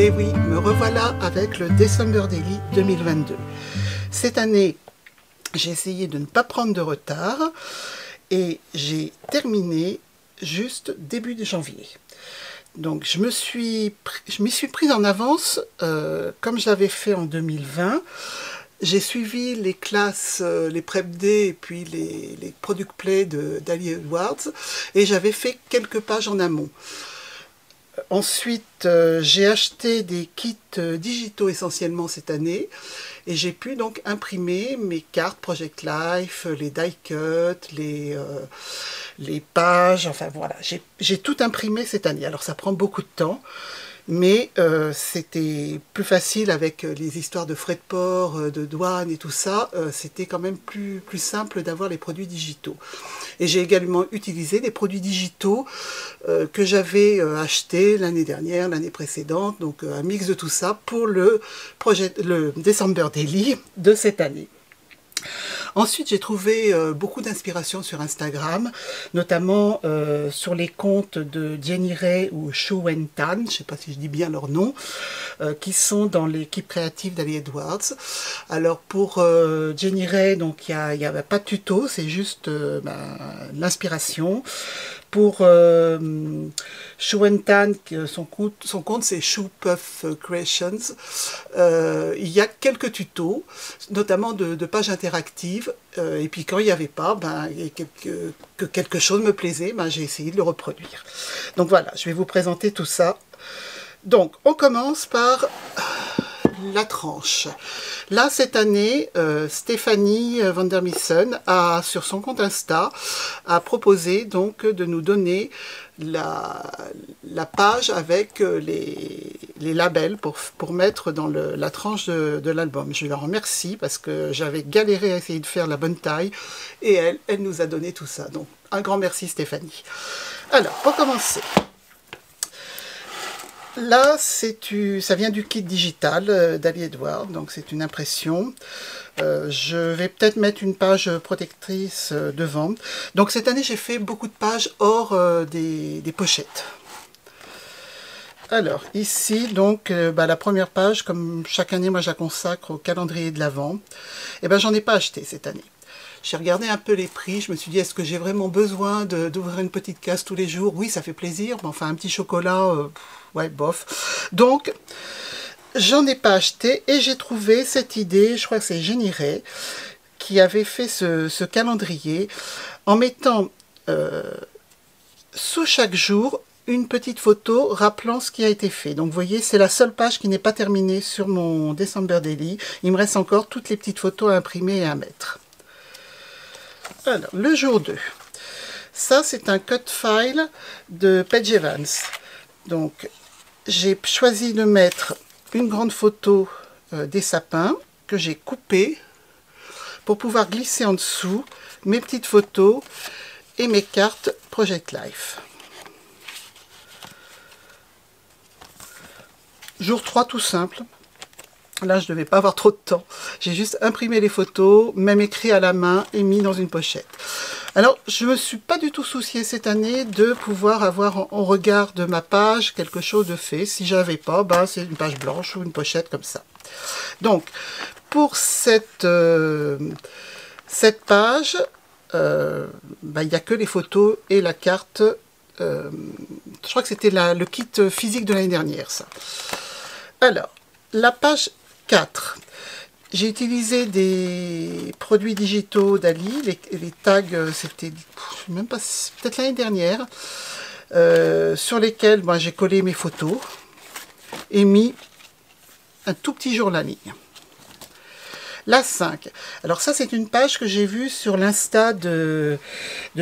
Et oui, me revoilà avec le December Daily 2022. Cette année, j'ai essayé de ne pas prendre de retard et j'ai terminé juste début de janvier. Donc je m'y suis prise en avance comme je l'avais fait en 2020. J'ai suivi les classes, les Prep Day et puis les Product Play d'Ali Edwards et j'avais fait quelques pages en amont. Ensuite, j'ai acheté des kits digitaux essentiellement cette année et j'ai pu donc imprimer mes cartes Project Life, les die cut, les pages, enfin voilà, j'ai tout imprimé cette année. Alors ça prend beaucoup de temps, mais c'était plus facile avec les histoires de frais de port, de douane et tout ça, c'était quand même plus simple d'avoir les produits digitaux. Et j'ai également utilisé des produits digitaux que j'avais achetés l'année dernière, l'année précédente, donc un mix de tout ça pour le December Daily de cette année. Ensuite, j'ai trouvé beaucoup d'inspiration sur Instagram, notamment sur les comptes de Jenny Ray ou Shu Wen Tan, je ne sais pas si je dis bien leur nom, qui sont dans l'équipe créative d'Ali Edwards. Alors pour Jenny Ray, donc il n'y a pas de tuto, c'est juste l'inspiration. Pour Shu Wen Tan, son compte c'est Shu Puff Creations, il y a quelques tutos, notamment de pages interactives, et puis quand il n'y avait pas, que quelque chose me plaisait, j'ai essayé de le reproduire. Donc voilà, je vais vous présenter tout ça. Donc on commence par la tranche. Là, cette année, Stéphanie Vandermissen a, sur son compte Insta, a proposé donc de nous donner la page avec les labels pour mettre dans la tranche de l'album. Je la remercie parce que j'avais galéré à essayer de faire la bonne taille et elle nous a donné tout ça. Donc, un grand merci Stéphanie. Alors, pour commencer, là, ça vient du kit digital d'Ali Edwards, donc c'est une impression. Je vais peut-être mettre une page protectrice devant. Donc cette année, j'ai fait beaucoup de pages hors des pochettes. Alors ici, donc, la première page, comme chaque année, moi je la consacre au calendrier de l'Avent. Et j'en ai pas acheté cette année. J'ai regardé un peu les prix, je me suis dit, est-ce que j'ai vraiment besoin d'ouvrir une petite case tous les jours? Oui, ça fait plaisir, mais enfin un petit chocolat, ouais, bof. Donc, j'en ai pas acheté et j'ai trouvé cette idée, je crois que c'est Jenny Ray, qui avait fait ce calendrier en mettant sous chaque jour une petite photo rappelant ce qui a été fait. Donc vous voyez, c'est la seule page qui n'est pas terminée sur mon December Daily. Il me reste encore toutes les petites photos à imprimer et à mettre. Alors, le jour 2. Ça, c'est un cut file de Paige Evans. Donc, j'ai choisi de mettre une grande photo des sapins que j'ai coupée pour pouvoir glisser en dessous mes petites photos et mes cartes Project Life. Jour 3, tout simple. Là, je ne devais pas avoir trop de temps. J'ai juste imprimé les photos, même écrit à la main et mis dans une pochette. Alors, je ne me suis pas du tout soucié cette année de pouvoir avoir en regard de ma page quelque chose de fait. Si je n'avais pas, c'est une page blanche ou une pochette comme ça. Donc, pour cette page, il n'y a que les photos et la carte. Je crois que c'était le kit physique de l'année dernière, ça. Alors, la page 4. J'ai utilisé des produits digitaux d'Ali, les tags, c'était, même pas, peut-être l'année dernière, sur lesquels j'ai collé mes photos et mis un tout petit journaling. La 5. Alors ça, c'est une page que j'ai vue sur l'Insta de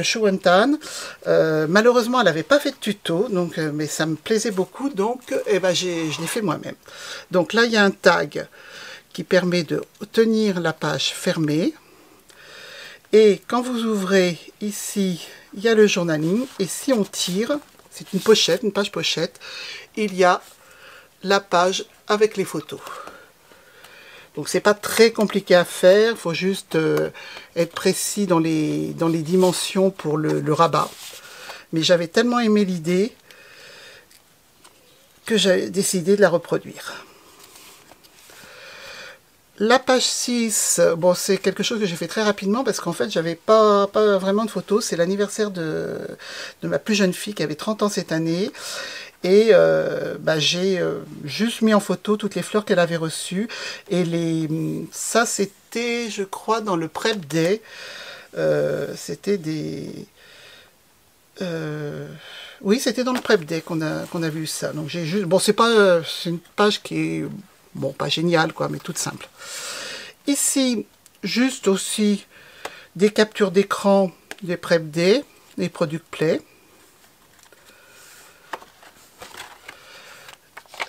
Shu Wen Tan. Malheureusement, elle n'avait pas fait de tuto, donc, mais ça me plaisait beaucoup, donc je l'ai fait moi-même. Donc là, il y a un tag qui permet de tenir la page fermée. Et quand vous ouvrez ici, il y a le journaling. Et si on tire, c'est une pochette, une page pochette, il y a la page avec les photos. Donc c'est pas très compliqué à faire, il faut juste être précis dans les dimensions pour le rabat. Mais j'avais tellement aimé l'idée que j'ai décidé de la reproduire. La page 6, bon, c'est quelque chose que j'ai fait très rapidement parce qu'en fait, j'avais pas vraiment de photos. C'est l'anniversaire de ma plus jeune fille qui avait 30 ans cette année. Et j'ai juste mis en photo toutes les fleurs qu'elle avait reçues. Et ça, c'était, je crois, dans le Prep Day. C'était des... oui, c'était dans le Prep Day qu'on a vu ça. Donc j'ai juste... Bon, c'est une page qui est... Bon, pas géniale, quoi, mais toute simple. Ici, juste aussi des captures d'écran des Prep Day, des Product Play.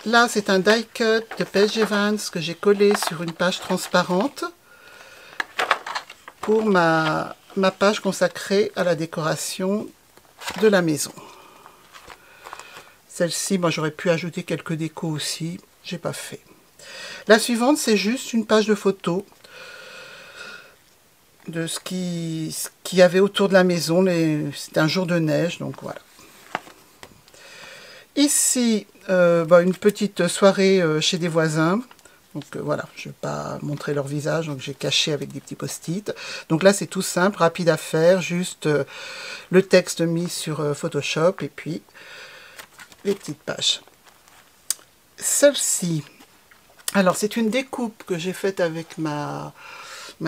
Là, c'est un die cut de PSG Vance que j'ai collé sur une page transparente pour ma page consacrée à la décoration de la maison. Celle-ci, moi, j'aurais pu ajouter quelques décos aussi, j'ai pas fait. La suivante, c'est juste une page de photos de ce qu'il y avait autour de la maison. C'était un jour de neige, donc voilà. Ici, une petite soirée chez des voisins. Donc voilà, je ne vais pas montrer leur visage, donc j'ai caché avec des petits post-it. Donc là, c'est tout simple, rapide à faire, juste le texte mis sur Photoshop et puis les petites pages. Celle-ci, alors c'est une découpe que j'ai faite avec ma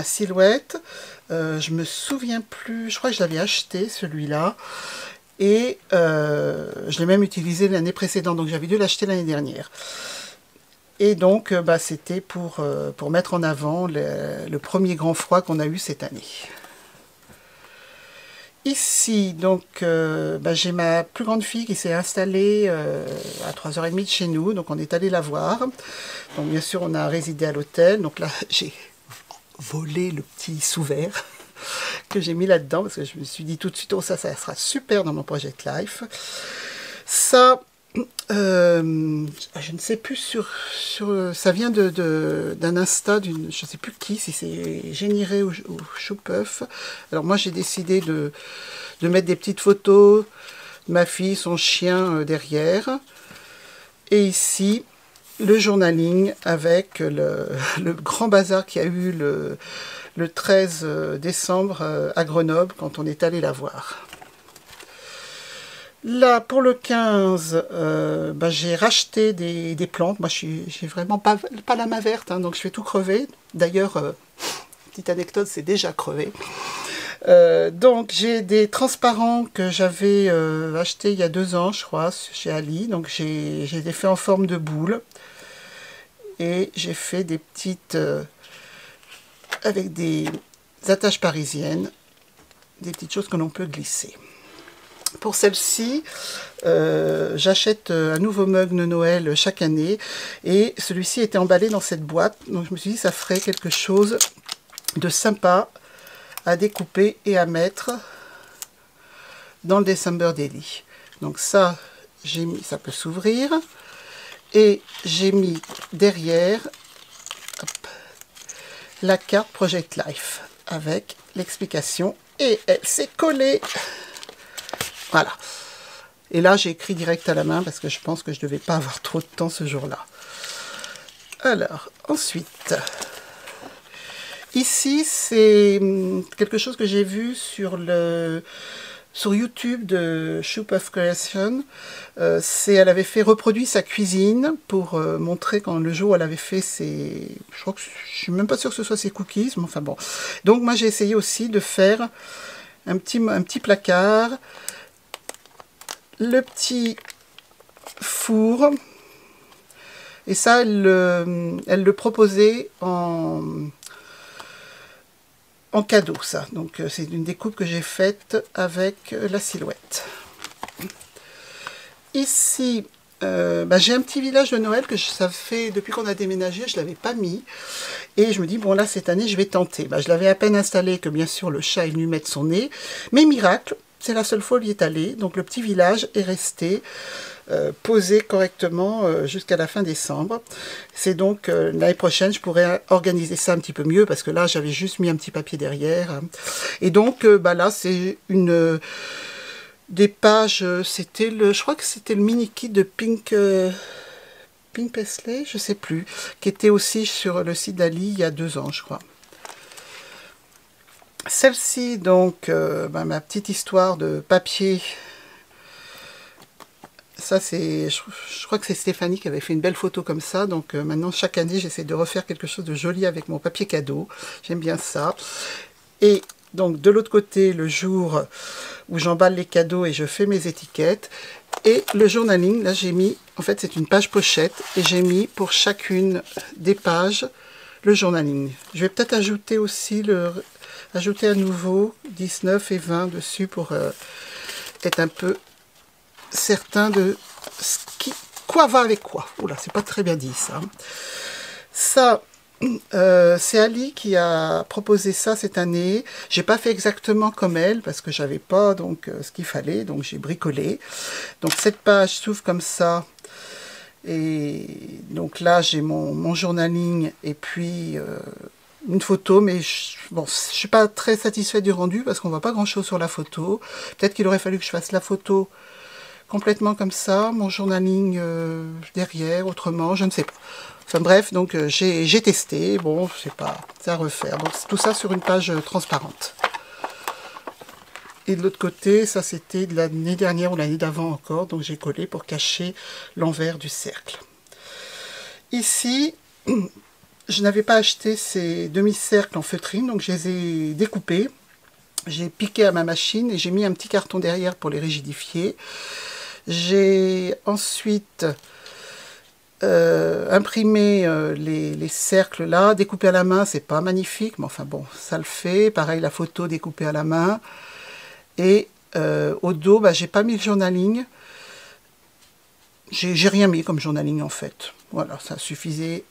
silhouette. Je me souviens plus, je crois que je l'avais acheté celui-là. Et je l'ai même utilisé l'année précédente, donc j'avais dû l'acheter l'année dernière. Et donc c'était pour mettre en avant le premier grand froid qu'on a eu cette année. Ici, donc, j'ai ma plus grande fille qui s'est installée à 3h30 de chez nous, donc on est allé la voir. Donc bien sûr, on a résidé à l'hôtel, donc là j'ai volé le petit sous-verre que j'ai mis là-dedans, parce que je me suis dit tout de suite, oh ça sera super dans mon Project Life. Ça, je ne sais plus ça vient d'un Insta je ne sais plus qui, si c'est Géniré ou Choupeuf. Alors moi j'ai décidé de mettre des petites photos de ma fille, son chien derrière. Et ici, le journaling avec le grand bazar qu'il y a eu le 13 décembre à Grenoble quand on est allé la voir. Là, pour le 15, j'ai racheté des plantes. Moi, j'ai vraiment pas la main verte, hein, donc je fais tout crever. D'ailleurs, petite anecdote, c'est déjà crevé. Donc, j'ai des transparents que j'avais achetés il y a 2 ans, je crois, chez Ali. Donc, j'ai les fait en forme de boule. Et j'ai fait des petites... avec des attaches parisiennes, des petites choses que l'on peut glisser. Pour celle-ci, j'achète un nouveau mug de Noël chaque année et celui-ci était emballé dans cette boîte, donc je me suis dit ça ferait quelque chose de sympa à découper et à mettre dans le December Daily. Donc ça, j'ai mis, ça peut s'ouvrir et j'ai mis derrière la carte Project Life avec l'explication et elle s'est collée. Voilà. Et là, j'ai écrit direct à la main parce que je pense que je ne devais pas avoir trop de temps ce jour-là. Alors, ensuite, ici, c'est quelque chose que j'ai vu sur YouTube de Choupeuf Creation. Elle avait reproduit sa cuisine pour montrer quand le jour où elle avait fait ses... Je crois que je suis même pas sûre que ce soit ses cookies, mais enfin bon. Donc moi j'ai essayé aussi de faire un petit placard, le petit four, et ça elle le proposait en cadeau, ça. Donc c'est une découpe que j'ai faite avec la silhouette. Ici, j'ai un petit village de Noël que ça fait depuis qu'on a déménagé, je ne l'avais pas mis. Et je me dis, bon là, cette année, je vais tenter. Je l'avais à peine installé que bien sûr le chat est venu mettre son nez. Mais miracle, c'est la seule fois où il est allé. Donc le petit village est resté posé correctement jusqu'à la fin décembre. C'est donc l'année prochaine, je pourrais organiser ça un petit peu mieux parce que là, j'avais juste mis un petit papier derrière. Et donc là, c'est une Des pages, c'était je crois que c'était le mini kit de Pink Paisley, je sais plus, qui était aussi sur le site d'Ali il y a 2 ans, je crois. Celle-ci, donc, ma petite histoire de papier. Ça, c'est, je crois que c'est Stéphanie qui avait fait une belle photo comme ça. Donc maintenant, chaque année, j'essaie de refaire quelque chose de joli avec mon papier cadeau. J'aime bien ça. Et donc, de l'autre côté, le jour où j'emballe les cadeaux et je fais mes étiquettes. Et le journaling, là, j'ai mis, en fait, c'est une page pochette. Et j'ai mis pour chacune des pages le journaling. Je vais peut-être ajouter aussi ajouter à nouveau 19 et 20 dessus pour être un peu certain de quoi va avec quoi. Oula, c'est pas très bien dit ça. Ça, c'est Ali qui a proposé ça cette année. J'ai pas fait exactement comme elle parce que j'avais pas donc ce qu'il fallait, donc j'ai bricolé. Donc cette page s'ouvre comme ça. Et donc là j'ai mon journaling et puis une photo, mais bon, je suis pas très satisfaite du rendu parce qu'on voit pas grand chose sur la photo. Peut-être qu'il aurait fallu que je fasse la photo complètement comme ça, mon journaling derrière, autrement, je ne sais pas. Enfin bref, donc j'ai testé, bon, c'est pas, c'est à refaire. Donc tout ça sur une page transparente. Et de l'autre côté, ça c'était de l'année dernière ou l'année d'avant encore, donc j'ai collé pour cacher l'envers du cercle. Ici, je n'avais pas acheté ces demi-cercles en feutrine, donc je les ai découpés. J'ai piqué à ma machine et j'ai mis un petit carton derrière pour les rigidifier. J'ai ensuite imprimé les cercles là, découpé à la main, c'est pas magnifique, mais enfin bon, ça le fait. Pareil, la photo découpée à la main. Et au dos, j'ai pas mis le journaling. J'ai rien mis comme journaling en fait. Voilà, ça suffisait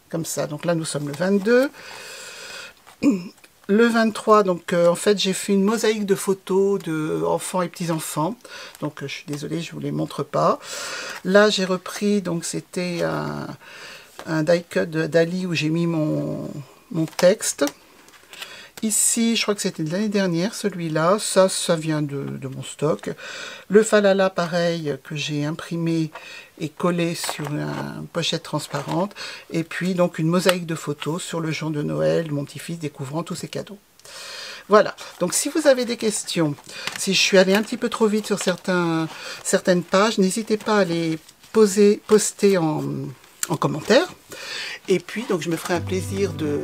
comme ça. Donc là, nous sommes le 22. Le 23, donc en fait j'ai fait une mosaïque de photos de enfants et petits-enfants. Donc je suis désolée, je ne vous les montre pas. Là j'ai repris, donc c'était un die-cut d'Ali où j'ai mis mon texte. Ici, je crois que c'était de l'année dernière, celui-là. Ça vient de mon stock. Le falala, pareil, que j'ai imprimé et collé sur une pochette transparente. Et puis, donc, une mosaïque de photos sur le jour de Noël, mon petit-fils découvrant tous ses cadeaux. Voilà. Donc, si vous avez des questions, si je suis allée un petit peu trop vite sur certaines pages, n'hésitez pas à les poster en commentaire. Et puis, donc, je me ferai un plaisir de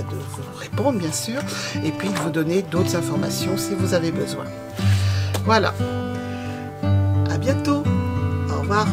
vous répondre, bien sûr, et puis de vous donner d'autres informations si vous avez besoin. Voilà. À bientôt. Au revoir.